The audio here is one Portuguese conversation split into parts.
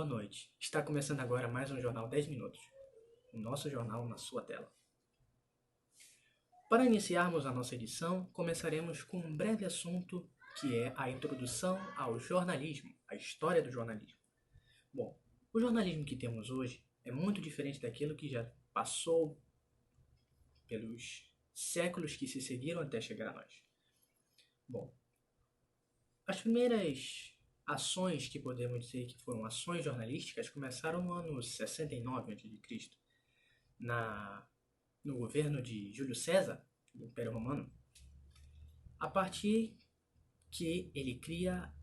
boa noite. Está começando agora mais um Jornal 10 Minutos. O nosso jornal na sua tela. Para iniciarmos a nossa edição, começaremos com um breve assunto que é a introdução ao jornalismo, a história do jornalismo. Bom, o jornalismo que temos hoje é muito diferente daquilo que já passou pelos séculos que se seguiram até chegar a nós. Bom, as primeiras ações que podemos dizer que foram ações jornalísticas começaram no ano 69 a.C., no governo de Júlio César, do Império Romano, a partir que ele cria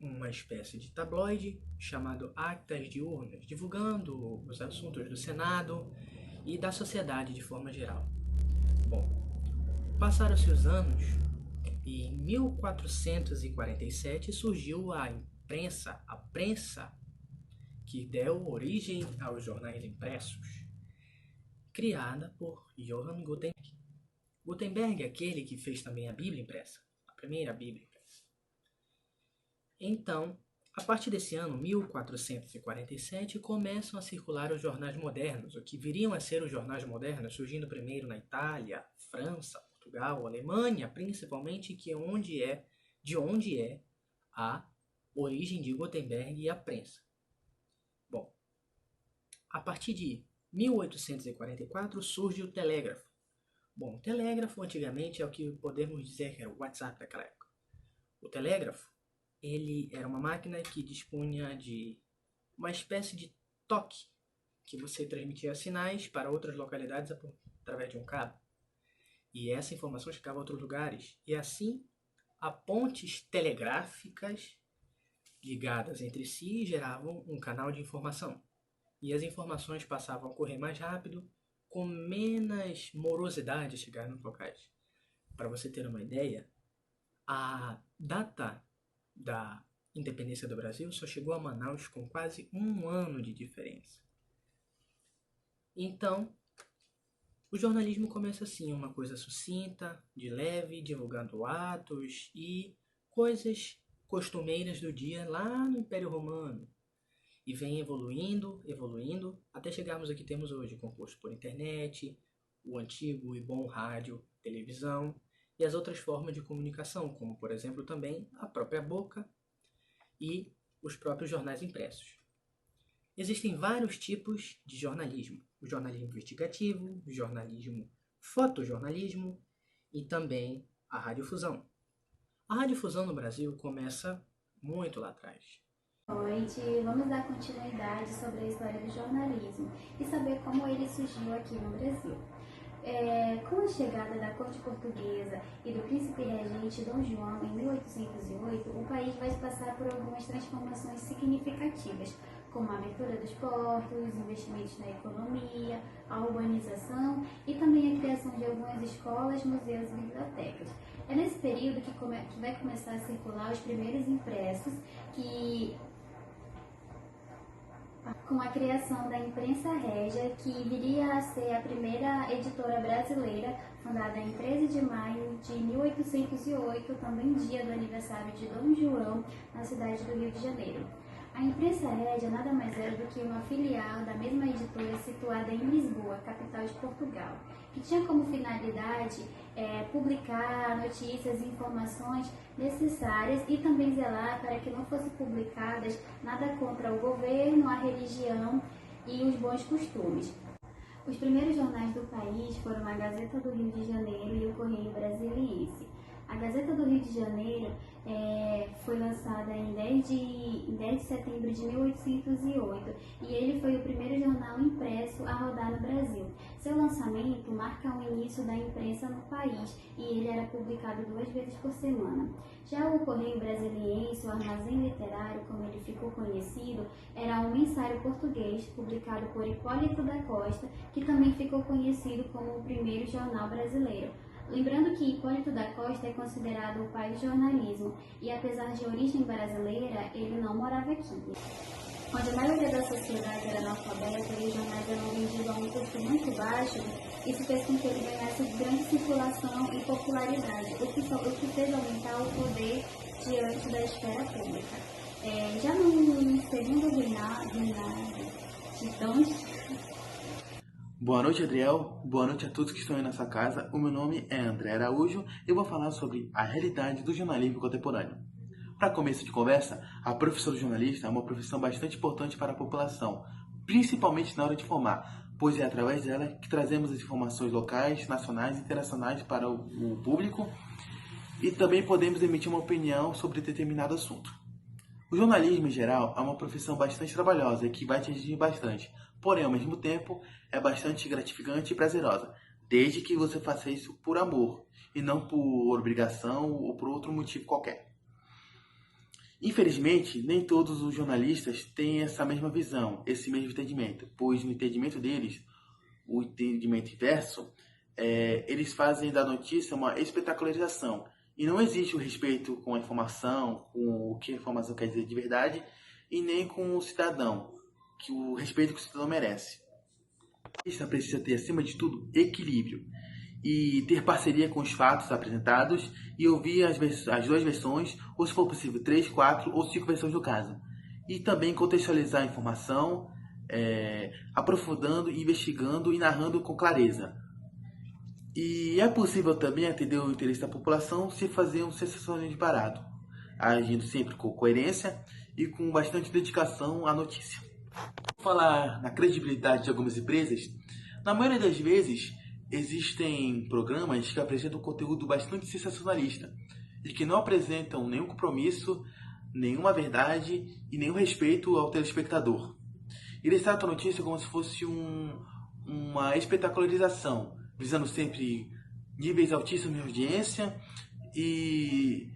uma espécie de tabloide chamado Actas Diurnas, divulgando os assuntos do Senado e da sociedade de forma geral. Bom, passaram-se os anos e em 1447 surgiu a prensa que deu origem aos jornais impressos, criada por Johann Gutenberg. Gutenberg é aquele que fez também a Bíblia impressa, a primeira Bíblia impressa. Então, a partir desse ano, 1447, começam a circular os jornais modernos, o que viriam a ser os jornais modernos, surgindo primeiro na Itália, França, Portugal, Alemanha, principalmente, de onde é a origem de Gutenberg e a prensa. Bom, a partir de 1844 surge o telégrafo. Bom, o telégrafo antigamente é o que podemos dizer que era o WhatsApp daquela época. O telégrafo, ele era uma máquina que dispunha de uma espécie de toque, que você transmitia sinais para outras localidades através de um cabo. E essa informação chegava a outros lugares. E assim, a pontes telegráficas ligadas entre si geravam um canal de informação. E as informações passavam a correr mais rápido, com menos morosidade a chegar nos locais. Para você ter uma ideia, a data da independência do Brasil só chegou a Manaus com quase um ano de diferença. Então, o jornalismo começa assim, uma coisa sucinta, de leve, divulgando atos e coisas costumeiras do dia lá no Império Romano. E vem evoluindo, até chegarmos aqui que temos hoje, composto por internet, o antigo e bom rádio, televisão e as outras formas de comunicação, como por exemplo também a própria boca e os próprios jornais impressos. Existem vários tipos de jornalismo. O jornalismo investigativo, o jornalismo fotojornalismo e também a radiodifusão. A radiodifusão no Brasil começa muito lá atrás. Boa noite, vamos dar continuidade sobre a história do jornalismo e saber como ele surgiu aqui no Brasil. Com a chegada da corte portuguesa e do príncipe regente Dom João em 1808, o país vai passar por algumas transformações significativas, como a abertura dos portos, investimentos na economia, a urbanização e também a criação de algumas escolas, museus e bibliotecas. É nesse período que vai começar a circular os primeiros impressos, com a criação da Imprensa Régia, que viria a ser a primeira editora brasileira, fundada em 13 de maio de 1808, também dia do aniversário de Dom João, na cidade do Rio de Janeiro. A Imprensa Régia nada mais era do que uma filial da mesma editora situada em Lisboa, capital de Portugal, que tinha como finalidade publicar notícias e informações necessárias e também zelar para que não fossem publicadas nada contra o governo, a religião e os bons costumes. Os primeiros jornais do país foram a Gazeta do Rio de Janeiro e o Correio Brasiliense. A Gazeta do Rio de Janeiro foi lançada em 10 de setembro de 1808 e ele foi o primeiro jornal impresso a rodar no Brasil. Seu lançamento marca o início da imprensa no país e ele era publicado 2 vezes por semana. Já o Correio Brasiliense, o Armazém Literário, como ele ficou conhecido, era um mensário português publicado por Hipólito da Costa, que também ficou conhecido como o primeiro jornal brasileiro. Lembrando que Hipólito da Costa é considerado o pai do jornalismo e, apesar de origem brasileira, ele não morava aqui. Onde a maioria da sociedade era analfabeta e os jornais eram vendidos a um custo muito baixo, isso fez com que ele ganhasse grande circulação e popularidade, o que fez aumentar o poder diante da esfera pública. Já no segundo reinado de Dom. Boa noite, Adriel. Boa noite a todos que estão aí nessa casa. O meu nome é André Araújo e eu vou falar sobre a realidade do jornalismo contemporâneo. Para começo de conversa, a profissão do jornalista é uma profissão bastante importante para a população, principalmente na hora de informar, pois é através dela que trazemos as informações locais, nacionais e internacionais para o público e também podemos emitir uma opinião sobre determinado assunto. O jornalismo, em geral, é uma profissão bastante trabalhosa e que vai te exigir bastante, porém, ao mesmo tempo, é bastante gratificante e prazerosa, desde que você faça isso por amor e não por obrigação ou por outro motivo qualquer. Infelizmente, nem todos os jornalistas têm essa mesma visão, esse mesmo entendimento, pois no entendimento deles, o entendimento inverso, eles fazem da notícia uma espetacularização e não existe o respeito com a informação, com o que a informação quer dizer de verdade e nem com o cidadão, que o respeito que o cidadão merece. O jornalista precisa ter, acima de tudo, equilíbrio e ter parceria com os fatos apresentados e ouvir as duas versões, ou se for possível, 3, 4 ou 5 versões do caso. E também contextualizar a informação, aprofundando, investigando e narrando com clareza. E é possível também atender o interesse da população se fazer um sensacionalismo barato, agindo sempre com coerência e com bastante dedicação à notícia. Vou falar na credibilidade de algumas empresas. Na maioria das vezes, existem programas que apresentam conteúdo bastante sensacionalista e que não apresentam nenhum compromisso, nenhuma verdade e nenhum respeito ao telespectador. Eles tratam a notícia como se fosse uma espetacularização, visando sempre níveis altíssimos de audiência e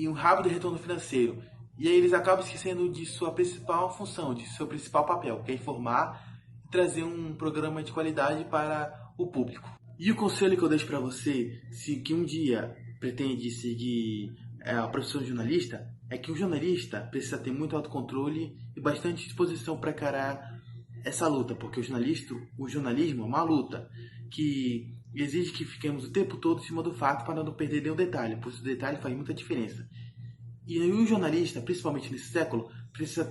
um rápido retorno financeiro. E aí eles acabam esquecendo de sua principal função, de seu principal papel, que é informar e trazer um programa de qualidade para o público. E o conselho que eu deixo para você, se que um dia pretende seguir a profissão de jornalista, é que o jornalista precisa ter muito autocontrole e bastante disposição para encarar essa luta, porque o jornalismo é uma luta que exige que fiquemos o tempo todo em cima do fato para não perder nenhum detalhe, pois o detalhe faz muita diferença. E o jornalista, principalmente nesse século, precisa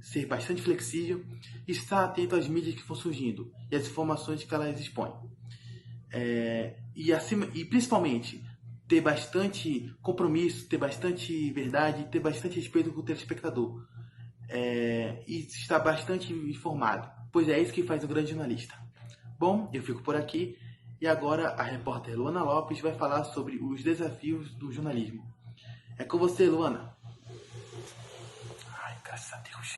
ser bastante flexível e estar atento às mídias que vão surgindo e às informações que elas expõem. E principalmente ter bastante compromisso, ter bastante verdade, ter bastante respeito com o telespectador. E estar bastante informado, pois é isso que faz um grande jornalista. Bom, eu fico por aqui e agora a repórter Luana Lopes vai falar sobre os desafios do jornalismo. É com você, Luana. Ai, graças a Deus.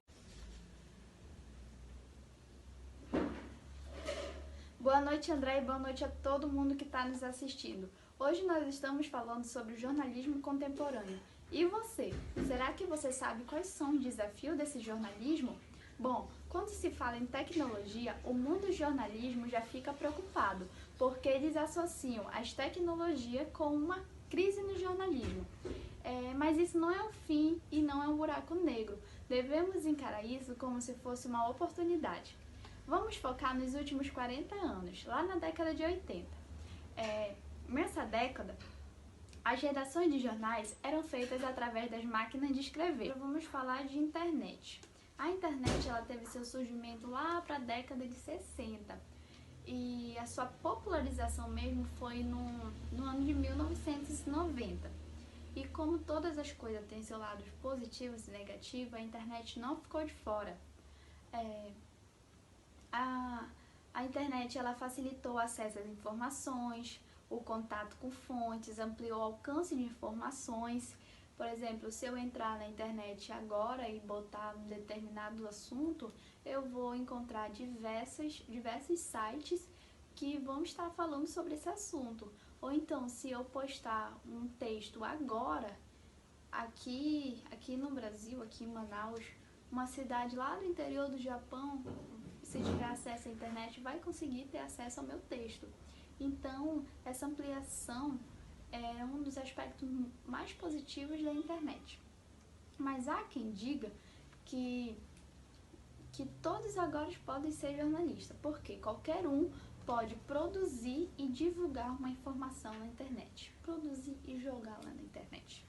Boa noite, André, e boa noite a todo mundo que está nos assistindo. Hoje nós estamos falando sobre o jornalismo contemporâneo. E você? Será que você sabe quais são os desafios desse jornalismo? Bom, quando se fala em tecnologia, o mundo do jornalismo já fica preocupado, porque eles associam as tecnologias com uma crise no jornalismo. Mas isso não é um fim e não é um buraco negro. Devemos encarar isso como se fosse uma oportunidade. Vamos focar nos últimos 40 anos, lá na década de 80. Nessa década, as redações de jornais eram feitas através das máquinas de escrever. Então, vamos falar de internet. A internet ela teve seu surgimento lá para a década de 60 e a sua popularização mesmo foi no ano de 1990. E como todas as coisas têm seus lados positivos e negativos, a internet não ficou de fora. A internet ela facilitou o acesso às informações, o contato com fontes, ampliou o alcance de informações. Por exemplo, se eu entrar na internet agora e botar um determinado assunto, eu vou encontrar diversos sites que vão estar falando sobre esse assunto. Ou então, se eu postar um texto agora, aqui no Brasil, aqui em Manaus, uma cidade lá do interior do Japão, se tiver acesso à internet, vai conseguir ter acesso ao meu texto. Então, essa ampliação é um dos aspectos mais positivos da internet. Mas há quem diga que todos agora podem ser jornalistas, porque qualquer um pode produzir e divulgar uma informação na internet, produzir e jogar lá na internet.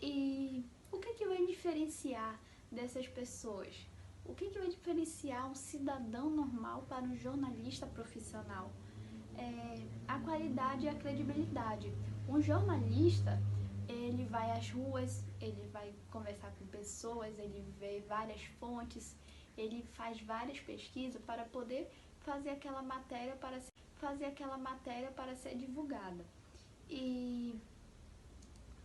E o que vai diferenciar dessas pessoas? O que vai diferenciar um cidadão normal para um jornalista profissional? A qualidade e a credibilidade. Um jornalista, ele vai às ruas, ele vai conversar com pessoas, ele vê várias fontes, ele faz várias pesquisas para poder fazer aquela matéria para ser divulgada. E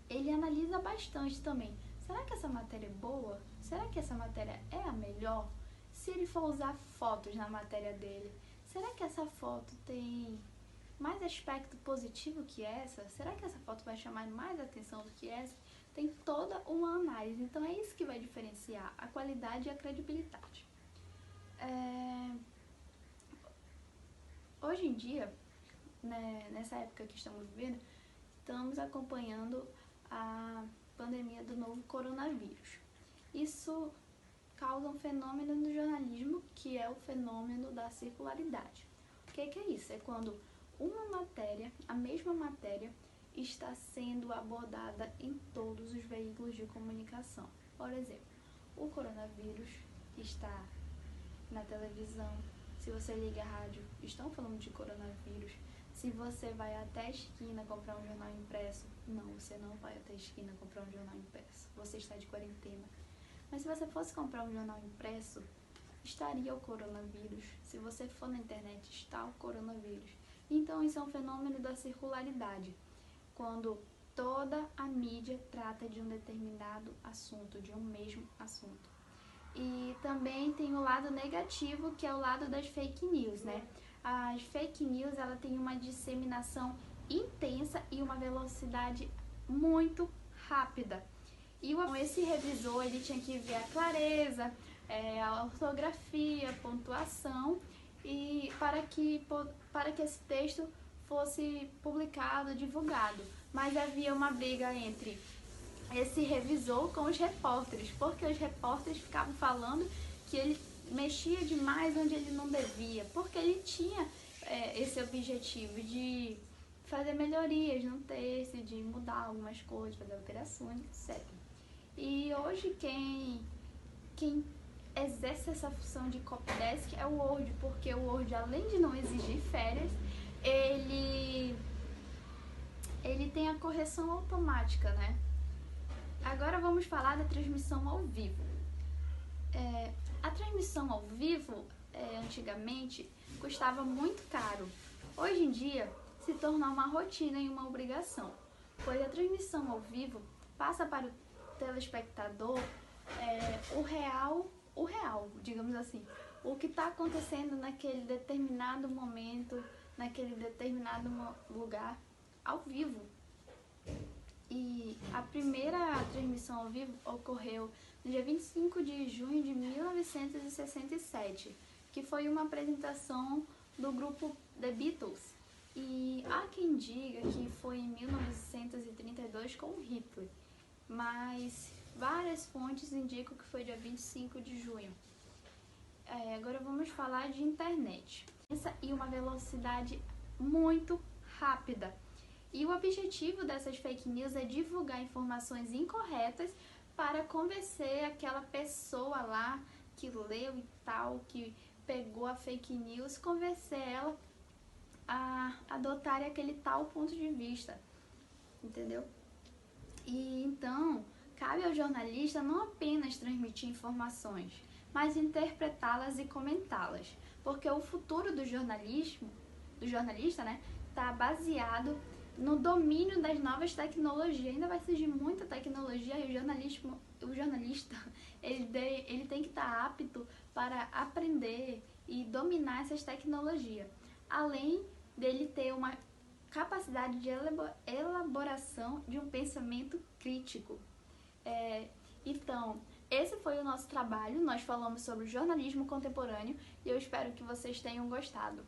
ele analisa bastante também. Será que essa matéria é boa? Será que essa matéria é a melhor? Se ele for usar fotos na matéria dele, será que essa foto tem mais aspecto positivo que essa? Será que essa foto vai chamar mais atenção do que essa? Tem toda uma análise. Então é isso que vai diferenciar a qualidade e a credibilidade. Hoje em dia, né, nessa época que estamos vivendo, estamos acompanhando a pandemia do novo coronavírus. Isso causa um fenômeno no jornalismo, que é o fenômeno da circularidade. O que é isso? É quando uma matéria, a mesma matéria, está sendo abordada em todos os veículos de comunicação. Por exemplo, o coronavírus está na televisão. Se você liga a rádio, estão falando de coronavírus. Se você vai até a esquina comprar um jornal impresso, não, você não vai até a esquina comprar um jornal impresso. Você está de quarentena. Mas se você fosse comprar um jornal impresso, estaria o coronavírus. Se você for na internet, está o coronavírus. Então isso é um fenômeno da circularidade, quando toda a mídia trata de um determinado assunto, de um mesmo assunto. E também tem o lado negativo, que é o lado das fake news, né? As fake news, ela tem uma disseminação intensa e uma velocidade muito rápida. E esse revisor, ele tinha que ver a clareza, a ortografia, a pontuação, e para que esse texto fosse publicado, divulgado. Mas havia uma briga entre esse revisor com os repórteres, porque os repórteres ficavam falando que ele mexia demais onde ele não devia, porque ele tinha esse objetivo de fazer melhorias no texto, de mudar algumas coisas, fazer alterações, etc. E hoje quem exerce essa função de copydesk é o Word, porque o Word, além de não exigir férias, ele tem a correção automática, né? Agora vamos falar da transmissão ao vivo. A transmissão ao vivo, antigamente, custava muito caro. Hoje em dia, se tornou uma rotina e uma obrigação, pois a transmissão ao vivo passa para o telespectador o real, digamos assim, o que está acontecendo naquele determinado momento, naquele determinado lugar, ao vivo. E a primeira transmissão ao vivo ocorreu no dia 25 de junho de 1967, que foi uma apresentação do grupo The Beatles. E há quem diga que foi em 1932 com Hitler, mas várias fontes indicam que foi dia 25 de junho. Agora vamos falar de internet. E uma velocidade muito rápida. E o objetivo dessas fake news é divulgar informações incorretas para convencer aquela pessoa lá que leu e tal, que pegou a fake news, convencer ela a adotar aquele tal ponto de vista, entendeu? E então, cabe ao jornalista não apenas transmitir informações, mas interpretá-las e comentá-las, porque o futuro do jornalista, né, está baseado no domínio das novas tecnologias. Ainda vai surgir muita tecnologia e o jornalista ele tem que estar apto para aprender e dominar essas tecnologias, além dele ter uma capacidade de elaboração de um pensamento crítico. Então, esse foi o nosso trabalho. Nós falamos sobre o jornalismo contemporâneo e eu espero que vocês tenham gostado.